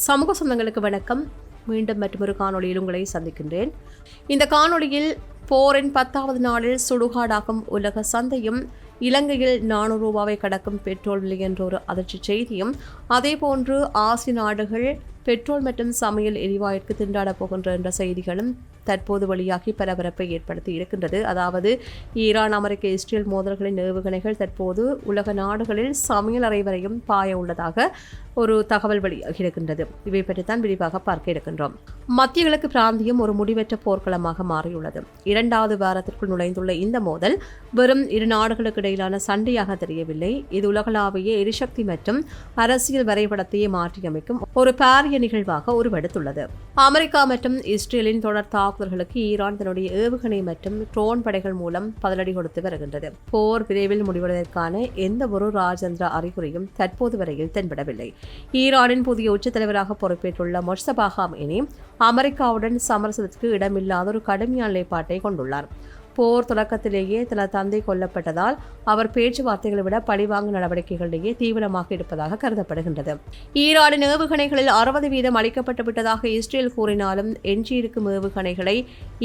சமூக சொந்தங்களுக்கு வணக்கம். மீண்டும் மற்றொரு காணொளியில் உங்களை சந்திக்கின்றேன். இந்த காணொளியில் போரின் 10வது நாளில் சுடுகாடாகும் உலக சந்தையும், இலங்கையில் 400 ரூபாவை கடக்கும் பெட்ரோல் விலை என்ற ஒரு அதிர்ச்சி செய்தியும், அதேபோன்று ஆசிய நாடுகள் பெட்ரோல் மற்றும் சமையல் எரிவாயுக்கு திண்டாடப் போகின்ற என்ற செய்திகளும் தற்போது வெளியாகி பரபரப்பை ஏற்படுத்தி இருக்கின்றது. அதாவது ஈரான், அமெரிக்க, இஸ்ரேல் மோதல்களின் ஏவுகணைகள் தற்போது உலக நாடுகளில் சமையல் அறை வரையும் பாய உள்ளதாக ஒரு தகவல் வெளியாகி இருக்கின்றது. இவை பற்றித்தான் விரிவாக பார்க்க இருக்கின்றோம். மத்திய கிழக்கு பிராந்தியம் ஒரு முடிவற்ற போர்க்களமாக மாறியுள்ளது. 2வது வாரத்திற்குள் நுழைந்துள்ள இந்த மோதல் வெறும் இரு நாடுகளுக்கு இடையிலான சண்டையாக தெரியவில்லை. இது உலகளாவிய எரிசக்தி மற்றும் அரசியல் வரைபடத்தையே மாற்றியமைக்கும் ஒரு பாரிய நிகழ்வாக உருவெடுத்துள்ளது. அமெரிக்கா மற்றும் இஸ்ரேலின் தொடர் தாக்குதல்களுக்கு ஈரான் தன்னுடைய ஏவுகணை மற்றும் ட்ரோன் படைகள் மூலம் பதிலடி கொடுத்து வருகின்றது. போர் விரைவில் முடிவடைவதற்கான எந்த ஒரு ராஜேந்திர அறிகுறியும் தற்போது வரையில் தென்படவில்லை. ஈரானின் புதிய உச்சத் தலைவராக பொறுப்பேற்றுள்ள மொஜ்தபா ஹமேனி அமெரிக்காவுடன் சமரசத்திற்கு இடமில்லாத ஒரு கடுமையான நிலைப்பாட்டை கொண்டுள்ளார். போர் தொடக்கத்திலேயே தனது தந்தை கொல்லப்பட்டதால் அவர் பேச்சுவார்த்தைகளை விட பழிவாங்கும் நடவடிக்கைகளிலேயே தீவிரமாக இருப்பதாக கருதப்படுகின்றது. ஈரானின் ஏவுகணைகளில் 60% அளிக்கப்பட்டு விட்டதாக இஸ்ரேல் கூறினாலும் எஞ்சியிருக்கும் ஏவுகணைகளை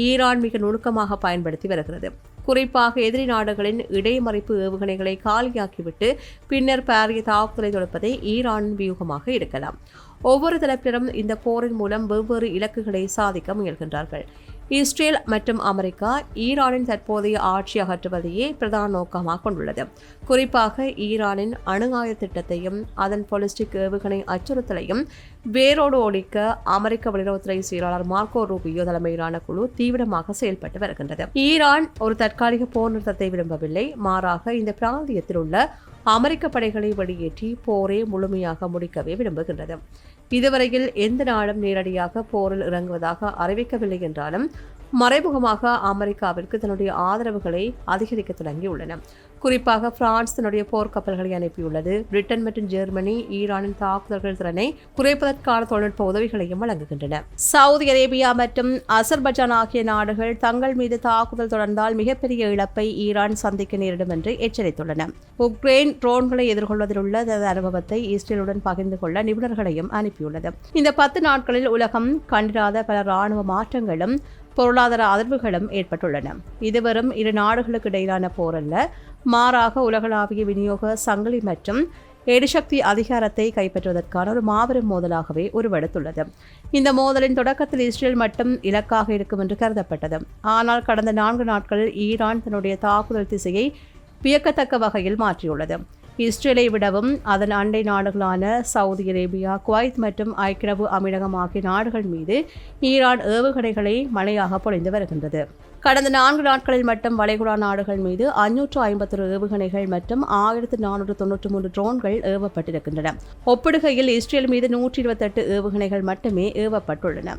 ஈரான் மிக நுணுக்கமாக பயன்படுத்தி வருகிறது. குறிப்பாக எதிரி நாடுகளின் இடைமறிப்பு ஏவுகணைகளை காலியாக்கிவிட்டு பின்னர் பாரிய தாக்குதலை தொடுப்பதே ஈரானின் வியூகமாக இருக்கலாம். ஒவ்வொரு தரப்பினரும் இந்த போரின் மூலம் வெவ்வேறு இலக்குகளை சாதிக்க முயல்கின்றார்கள். இஸ்ரேல் மற்றும் அமெரிக்கா ஈரானின் தற்போதைய ஆட்சி அகற்றுவதையே பிரதான நோக்கமாக கொண்டுள்ளது. குறிப்பாக ஈரானின் அணு ஆயுத திட்டத்தையும் அதன் பாலிஸ்டிக் ஏவுகணை அச்சுறுத்தலையும் வேரோடு ஒழிக்க அமெரிக்க வெளியுறவுத்துறை செயலாளர் மார்க்கோ ரூபியோ தலைமையிலான குழு தீவிரமாக செயல்பட்டு வருகின்றது. ஈரான் ஒரு தற்காலிக போர் நிறுத்தத்தை விரும்பவில்லை. மாறாக இந்த பிராந்தியத்தில் உள்ள அமெரிக்க படைகளை வெளியேற்றி போரை முழுமையாக முடிக்கவே விரும்புகின்றது. இதுவரையில் எந்த நாடும் நேரடியாக போரில் இறங்குவதாக அறிவிக்கவில்லை என்றாலும் மறைமுகமாக அமெரிக்காவிற்கு தன்னுடைய ஆதரவுகளை அதிகரிக்க தொடங்கியுள்ளன. குறிப்பாக பிரான்ஸ் தன்னுடைய போர்க்கப்பல்களை அனுப்பியுள்ளது. பிரிட்டன் மற்றும் ஜெர்மனி ஈரானின் தாக்குதல்கள் திறனை குறைப்பதற்கான தொழில்நுட்ப உதவிகளையும் வழங்குகின்றன. சவுதி அரேபியா மற்றும் அசர்பைஜான் ஆகிய நாடுகள் தங்கள் மீது தாக்குதல் தொடர்ந்தால் மிகப்பெரிய இழப்பை ஈரான் சந்திக்க நேரிடும் என்று எச்சரித்துள்ளன. உக்ரைன் ட்ரோன்களை எதிர்கொள்வதில் உள்ள தனது அனுபவத்தை இஸ்ரேலுடன் பகிர்ந்து கொள்ள நிபுணர்களையும் அனுப்பியுள்ளது. இந்த 10 நாட்களில் உலகம் கண்டிராத பல ராணுவ மாற்றங்களும் பொருளாதார அதிர்வுகளும் ஏற்பட்டுள்ளன. இது வெறும் இரு நாடுகளுக்கு இடையிலான போர் அல்ல, மாறாக உலகளாவிய விநியோக சங்கிலி மற்றும் எரிசக்தி அதிகாரத்தை கைப்பற்றுவதற்கான ஒரு மாபெரும் மோதலாகவே உருவெடுத்துள்ளது. இந்த மோதலின் தொடக்கத்தில் இஸ்ரேல் மட்டும் இலக்காக இருக்கும் என்று கருதப்பட்டது. ஆனால் கடந்த 4 நாட்களில் ஈரான் தன்னுடைய தாக்குதல் திசையை வியக்கத்தக்க வகையில் மாற்றியுள்ளது. இஸ்ரேலை விடவும் அதன் அண்டை நாடுகளான சவுதி அரேபியா, குவைத் மற்றும் ஐக்கிய அரபு அமீரகம் ஆகிய நாடுகள் மீது ஈரான் ஏவுகணைகளை மழையாக பொழிந்து வருகின்றது. கடந்த 4 நாட்களில் மட்டும் வளைகுடா நாடுகள் மீது 551 ஏவுகணைகள் மற்றும் 1493 ட்ரோன்கள் ஏவப்பட்டிருக்கின்றன. ஒப்பிடுகையில் இஸ்ரேல் மீது 128 ஏவுகணைகள் மட்டுமே ஏவப்பட்டுள்ளன.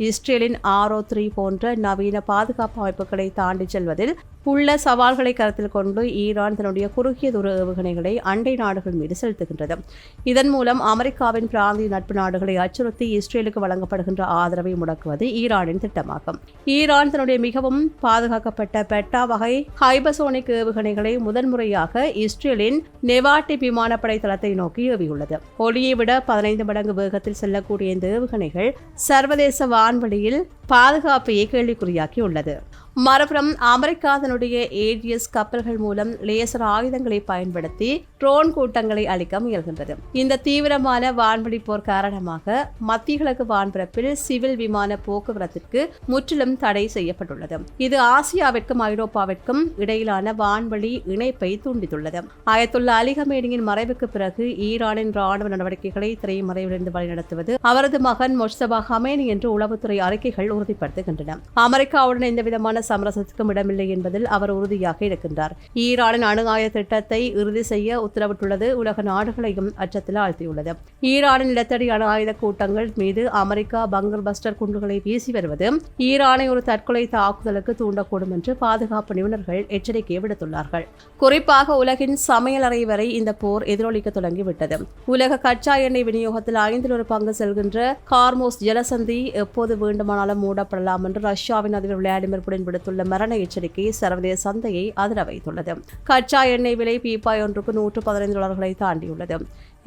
இஸ்ரேலின் RO3 போன்ற நவீன பாதுகாப்பு அமைப்புகளை தாண்டி செல்வதில் உள்ள சவால்களை கருத்தில் கொண்டு ஈரான் தன்னுடைய குறுகிய தூர ஏவுகணைகளை அண்டை நாடுகள் மீது செலுத்துகின்றது. இதன் மூலம் அமெரிக்காவின் பிராந்திய நட்பு நாடுகளை அச்சுறுத்தி இஸ்ரேலுக்கு வழங்கப்படுகின்ற ஆதரவை முடக்குவது ஈரானின் திட்டமாகும். ஈரான் தன்னுடைய மிகவும் பாதுகாக்கப்பட்ட பெட்டா வகை ஹைபர்சோனிக் ஏவுகணைகளை முதன்முறையாக இஸ்ரேலின் நெவாட்டி விமானப்படை தளத்தை நோக்கி ஏவியுள்ளது. ஒளியை விட 15 மடங்கு வேகத்தில் செல்லக்கூடிய இந்த ஏவுகணைகள் சர்வதேச வான்வெளியில் பாதுகாப்பையே கேள்விக்குறியாக்கியுள்ளது. மறுபுறம் அமெரிக்கா தன்னுடைய ஏஜிஎஸ் கப்பல்கள் மூலம் லேசர் ஆயுதங்களை பயன்படுத்தி ட்ரோன் கூட்டங்களை அளிக்க முயல்கின்றது. இந்த தீவிரமான வான்வெளி போர் காரணமாக மத்திய கிழக்கு வான்பரப்பில் சிவில் விமான போக்குவரத்திற்கு முற்றிலும் தடை செய்யப்பட்டுள்ளது. இது ஆசியாவிற்கும் ஐரோப்பாவிற்கும் இடையிலான வான்வெளி இணைப்பை துண்டித்துள்ளது. அயத்துல்லா அலி கமேனியின் மறைவுக்கு பிறகு ஈரானின் ராணுவ நடவடிக்கைகளை திரைமறைவிலிருந்து வழிநடத்துவது அவரது மகன் மொஜ்தபா ஹமேனி என்று உளவுத்துறை அறிக்கைகள் உறுதிப்படுத்துகின்றன. அமெரிக்காவுடன் எந்தவிதமான சமரசத்துக்கும் இடமில்லை என்பதில் அவர் உறுதியாக இருக்கின்றார். ஈரானின் அணு ஆயுத திட்டத்தை இறுதி செய்ய உத்தரவிட்டுள்ளது உலக நாடுகளையும் அச்சத்தில் ஆழ்த்தியுள்ளது. ஈரானின் நிலத்தடி அணு ஆயுத கூட்டங்கள் மீது அமெரிக்கா பங்கர் பஸ்டர் குண்டுகளை வீசி வருவது ஈரானை ஒரு தற்கொலை தாக்குதலுக்கு தூண்டக்கூடும் என்று பாதுகாப்பு நிபுணர்கள் எச்சரிக்கை விடுத்துள்ளார்கள். குறிப்பாக உலகின் சமையலறை வரை இந்த போர் எதிரொலிக்க தொடங்கிவிட்டது. உலக கச்சா எண்ணெய் விநியோகத்தில் 1/5 பங்கு செல்கின்ற கார்மோஸ் ஜலசந்தி எப்போது வேண்டுமானாலும் மூடப்படலாம் என்று ரஷ்யாவின் அதிபர் விளாடிமிர் புடின் விடுத்துள்ள மரண எச்சரிக்கை சர்வதேச சந்தையை அதிர வைத்துள்ளது. கச்சா எண்ணெய் விலை பீப்பாய் ஒன்றுக்கு $115 தாண்டியுள்ளது.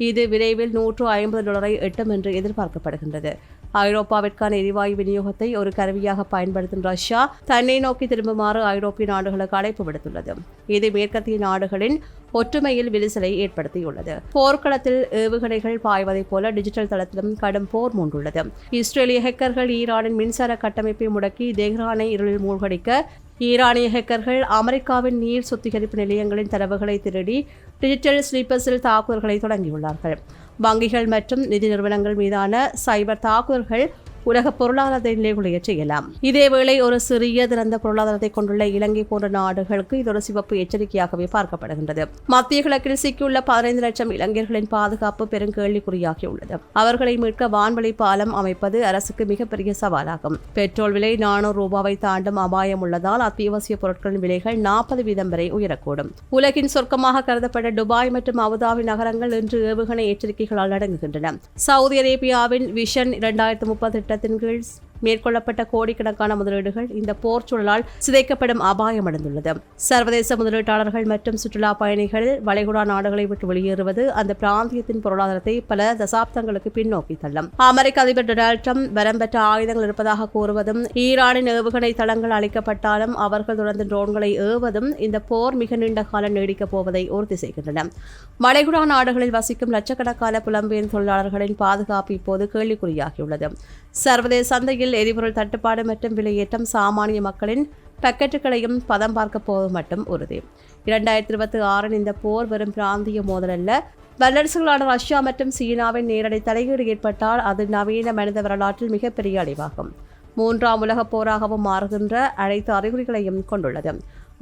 இது விரைவில் $150 எட்டும் என்று எதிர்பார்க்கப்படுகின்றது. ஐரோப்பாவிற்கான எரிவாயு விநியோகத்தை ஒரு கருவியாக பயன்படுத்தும் ரஷ்யா தன்னை நோக்கி திரும்புமாறு ஐரோப்பிய நாடுகளுக்கு அழைப்பு விடுத்துள்ளது. இது மேற்கத்திய நாடுகளின் ஒற்றுமையில் விரிசலை ஏற்படுத்தியுள்ளது. போர்க்களத்தில் ஏவுகணைகள் பாய்வதைப் போல டிஜிட்டல் தளத்திலும் கடும் போர் மூண்டுள்ளது. இஸ்ரேலிய ஹேக்கர்கள் ஈரானின் மின்சார கட்டமைப்பை முடக்கி தெஹ்ரானை இருளில் மூழ்கடிக்க ஈரானிய ஹேக்கர்கள் அமெரிக்காவின் நீர் சுத்திகரிப்பு நிலையங்களின் தரவுகளை திருடி டிஜிட்டல் ஸ்லீப்பர்ஸில் தாக்குதல்களை தொடங்கியுள்ளார்கள். வங்கிகள் மற்றும் நிதி நிறுவனங்கள் மீதான சைபர் தாக்குதல்கள் உலக பொருளாதாரத்தை நிலைகுலைய செய்யலாம். இதேவேளை ஒரு சிறிய திறந்த பொருளாதாரத்தை கொண்டுள்ள இலங்கை போன்ற நாடுகளுக்கு இது ஒரு சிவப்பு எச்சரிக்கையாகவே பார்க்கப்படுகின்றது. மத்திய கிழக்கில் சிக்கியுள்ள 15 லட்சம் இளைஞர்களின் பாதுகாப்பு பெரும் கேள்விக்குறியாகியுள்ளது. அவர்களை மீட்க வான்வழி பாலம் அமைப்பது அரசுக்கு மிகப்பெரிய சவாலாகும். பெட்ரோல் விலை $400 தாண்டும் அபாயம் உள்ளதால் அத்தியாவசிய பொருட்களின் விலைகள் 40% வரை உயரக்கூடும். உலகின் சொர்க்கமாக கருதப்பட்ட துபாய் மற்றும் அபுதாபி நகரங்கள் இன்று ஏவுகணை எச்சரிக்கைகளால் அடங்குகின்றன. சவுதி அரேபியாவின் விஷன் 2030 திட்டத்தின் கீழ் மேற்கொள்ளப்பட்ட கோடிக்கணக்கான முதலீடுகள் இந்த போர் சூழலால் சிதைக்கப்படும் அபாயம் அடைந்துள்ளது. சர்வதேச முதலீட்டாளர்கள் மற்றும் சுற்றுலா பயணிகள் வளைகுடா நாடுகளை விட்டு வெளியேறுவது அந்த பிராந்தியத்தின் பொருளாதாரத்தை பல தசாப்தங்களுக்கு பின்னோக்கி தள்ளும். அமெரிக்க அதிபர் டொனால்ட் ட்ரம்ப் வரம்பெற்ற ஆயுதங்கள் இருப்பதாக கூறுவதும் ஈரானின் ஏவுகணை தளங்கள் அளிக்கப்பட்டாலும் அவர்கள் தொடர்ந்து ட்ரோன்களை ஏவுவதும் இந்த போர் மிக நீண்ட காலம் நீடிக்கப் போவதை உறுதி செய்கின்றன. வளைகுடா நாடுகளில் வசிக்கும் லட்சக்கணக்கான புலம்பெயர் தொழிலாளர்களின் பாதுகாப்பு இப்போது கேள்விக்குறியாகியுள்ளது. சர்வதேச சந்தையில் எரிபொருள் தட்டுப்பாடு மற்றும் விலையேற்றம் சாமானிய மக்களின் பாக்கெட்டுகளையும் பதம் பார்க்க போவது மட்டும் உறுதி. 2026 இந்த போர் வெறும் பிராந்திய மோதல் அல்ல. வல்லரசுகளான ரஷ்யா மற்றும் சீனாவின் நேரடி தலையீடு ஏற்பட்டால் அது நவீன மனித வரலாற்றில் மிகப்பெரிய அழிவாகும். 3ஆம் உலகப் போராகவும் மாறுகின்ற அனைத்து அறிகுறிகளையும் கொண்டுள்ளது.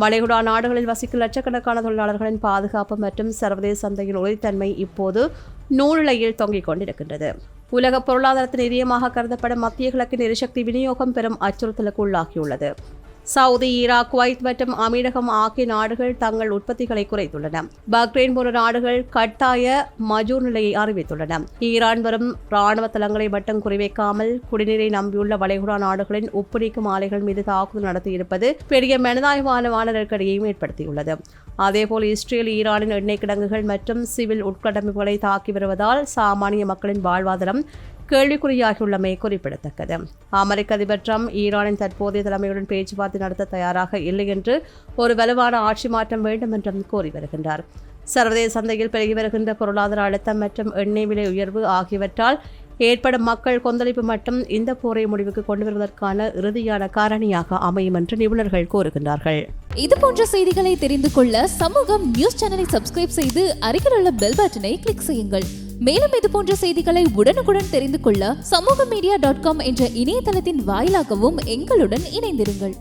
வளைகுடா நாடுகளில் வசிக்கும் லட்சக்கணக்கான தொழிலாளர்களின் பாதுகாப்பு மற்றும் சர்வதேச சந்தையின் உறுதித்தன்மை இப்போது நூலிழையில் தொங்கிக் கொண்டிருக்கின்றது. உலக பொருளாதாரத்தின் இதயமாக கருதப்படும் மத்திய கிழக்கின் எரிசக்தி விநியோகம் பெரும் அச்சுறுத்தலுக்கு உள்ளாகியுள்ளது. சவுதி, ஈராக், குவைத் மற்றும் அமீரகம் ஆகிய நாடுகள் தங்கள் உற்பத்திகளை குறைத்துள்ளன. பஹ்ரைன் போன்ற நாடுகள் கட்டாய மஜூர் நிலையை அறிவித்துள்ளன. ஈரான் வரும் ராணுவ தளங்களை மட்டும் குறிவைக்காமல் குடிநீரை நம்பியுள்ள வளைகுடா நாடுகளின் உப்பு நீக்கும் ஆலைகள் மீது தாக்குதல் நடத்தியிருப்பது பெரிய மனிதாயமான நெருக்கடியையும் ஏற்படுத்தியுள்ளது. அதேபோல் இஸ்ரேல் ஈரானின் எண்ணெய் கிடங்குகள் மற்றும் சிவில் உட்கட்டமைப்புகளை தாக்கி வருவதால் சாமானிய மக்களின் வாழ்வாதாரம் கேள்விக்குறியாகியுள்ளமை குறிப்பிடத்தக்கது. அமெரிக்க அதிபர் ட்ரம்ப் ஈரானின் தற்போதைய தலைமையுடன் பேச்சுவார்த்தை நடத்த தயாராக இல்லை என்று ஒரு வலுவான ஆட்சி மாற்றம் வேண்டும் என்றும் கோரி வருகின்றார். சர்வதேச சந்தையில் பெருகி வருகின்ற பொருளாதார அழுத்தம் மற்றும் எண்ணெய் விலை உயர்வு ஆகியவற்றால் ஏற்படும் மக்கள் கொந்தளிப்பு மட்டும் இந்த போரை முடிவுக்கு கொண்டு வருவதற்கான இறுதியான காரணியாக அமையும் என்று நிபுணர்கள் கூறுகின்றார்கள். இது போன்ற செய்திகளை தெரிந்து கொள்ள சமூகம் நியூஸ் சேனலை சப்ஸ்கிரைப் செய்து அருகில் உள்ள பெல் பட்டனை கிளிக் செய்யுங்கள். மேலும் இது போன்ற செய்திகளை உடனுக்குடன் தெரிந்து கொள்ள சமூகமீடியா.com என்ற இணையதளத்தின் வாயிலாகவும் எங்களுடன் இணைந்திருங்கள்.